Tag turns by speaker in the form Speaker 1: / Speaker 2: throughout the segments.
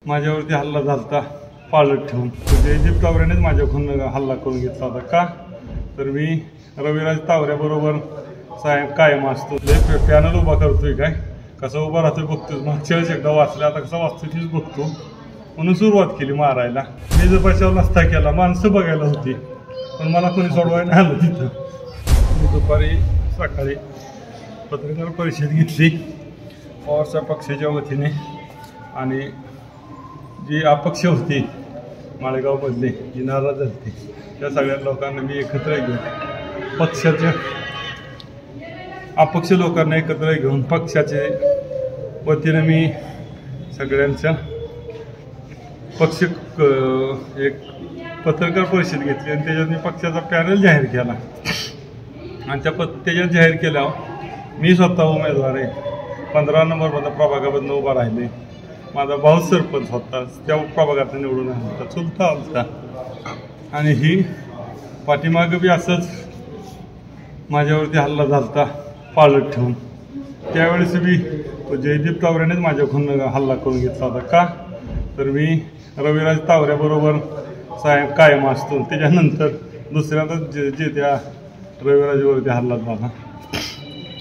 Speaker 1: माझ्यावरती हल्ला झालता पाळत ठेवून. जयदीप तावऱ्यानेच माझ्याकडून हल्ला करून घेतला होता. का तर मी रविराज तावऱ्याबरोबर कायम असतो. पॅनल उभा करतोय काय कसा उभा राहतोय बघतोय. मागच्या वेळेस एकदा वाचला आता कसा वाचतोय तीच बघतो म्हणून सुरुवात केली मारायला. मी जर बचाव नसता केला माणसं बघायला होती पण मला कोणी सोडवायला नाही आलं तिथं. मी दुपारी सकाळी पत्रकार परिषद घेतली पवारच्या पक्षाच्या वतीने आणि जी अपक्ष होती माळेगावमधली जी नाराज झाली त्या सगळ्या लोकांना मी एकत्र घेऊन पक्षाच्या अपक्ष लोकांना एकत्र घेऊन पक्षाचे वतीने मी सगळ्यांच्या पक्ष एक पत्रकार परिषद घेतली आणि त्याच्यात मी पक्षाचा पॅनल जाहीर केला आणि त्याच्यात जाहीर केल्यावर मी स्वतः उमेदवार आहे. 15 नंबरमधला प्रभागामधून उभा राहिले. माझा भाऊ सरपंच होता त्या प्रभागात निवडून आला होता चुलता होता. आणि ही पाठीमागं बी असंच माझ्यावरती हल्ला झालता पाळत ठेवून. त्यावेळेस बी जयदीप तावऱ्यानेच माझ्याकडून हल्ला करून घेतला होता. का तर मी रविराज तावऱ्याबरोबर कायम असतो. त्याच्यानंतर दुसऱ्यांदा जे त्या रविराजवरती हल्ला झाला.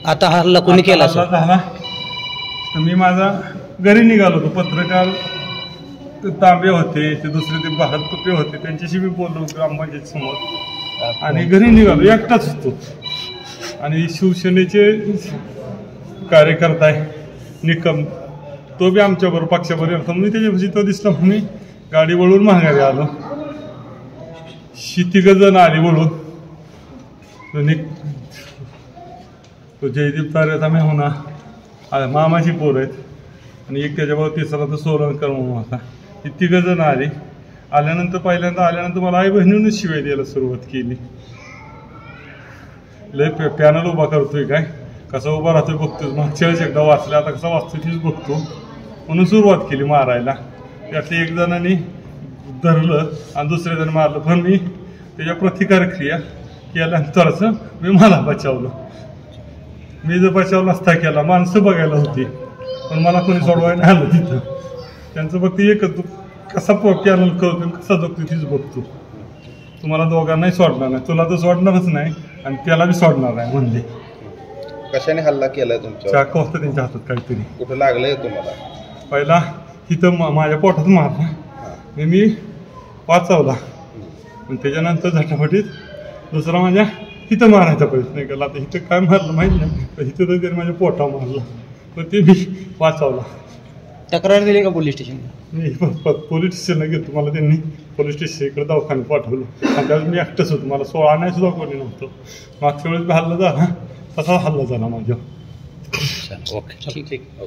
Speaker 2: आता हल्ला कोणी केला
Speaker 1: झाला तर मी माझा घरी निघालो होतो. पत्रकार तांबे होते ते दुसरे ते भारत तुपे होते त्यांच्याशी मी बोललो ग्रामपंचायत समोर आणि घरी निघालो एकटाच होतो. आणि शिवसेनेचे कार्यकर्ता आहे निकम तो बी आमच्याबरोबर पक्षाबरोबर होता. मी त्याच्यापाशी तो दिसला म्हणून मी गाडी वळून माघारी आलो. 30 जण आली वळून. तो जयदीप तावऱ्याचा मी होणार मामाची पोर आहेत आणि एक त्याच्याबरोबर तिसरा तर सोलंकर म्हणून होता. ही 3 जण आली. आल्यानंतर पहिल्यांदा आल्यानंतर मला आई बहिणीनंच शिवाय द्यायला सुरुवात केली. लय पॅनल उभा करतोय काय कसा उभा राहतोय बघतोय. मागच्या वेळेस एकदा वाचला आता कसा वाचतोय तीच बघतो म्हणून सुरुवात केली मारायला. त्यातल्या 1 जणांनी धरलं आणि दुसरे जण मारलं पण मी त्याच्या प्रतिकारक्रिया केल्यानंतरच मी मला बचावलं. मी जर बचाव नसता केला माणसं बघायला होती पण मला कोणी सोडवायला नाही आलं तिथं. त्यांचं फक्त एकच कसा पॅनल करतो कसा जगतो तीच बघतो. तुम्हाला दोघांनाही सोडणार नाही. तुला तर सोडणारच नाही आणि त्याला बी सोडणार नाही म्हणजे.
Speaker 3: कशाने हल्ला केलाय तुमच्या?
Speaker 1: चाकू होतं त्यांच्या हातात काहीतरी.
Speaker 3: कुठं लागलंय तुम्हाला?
Speaker 1: पहिला तिथं माझ्या पोटात मारला मी वाचवला आणि त्याच्यानंतर झटापटीत दुसरा माझ्या इथं मारायचा प्रयत्न केला. आता इथं काय मारलं माहीत नाही पण इथं तर त्याने माझ्या पोटा मारला पण ते मी वाचवला.
Speaker 2: तक्रार दिली का पोलीस स्टेशन?
Speaker 1: मी पोलीस स्टेशनला गेलो. मला त्यांनी पोलीस स्टेशन इकडे दवाखान्यात पाठवलं आणि त्यावेळेस मी एकटंच होतो. मला 16 आणायसुद्धा कोणी नव्हतं. मागच्या वेळेस हल्ला झाला तसा हल्ला झाला माझ्या.
Speaker 2: ओके ठीक.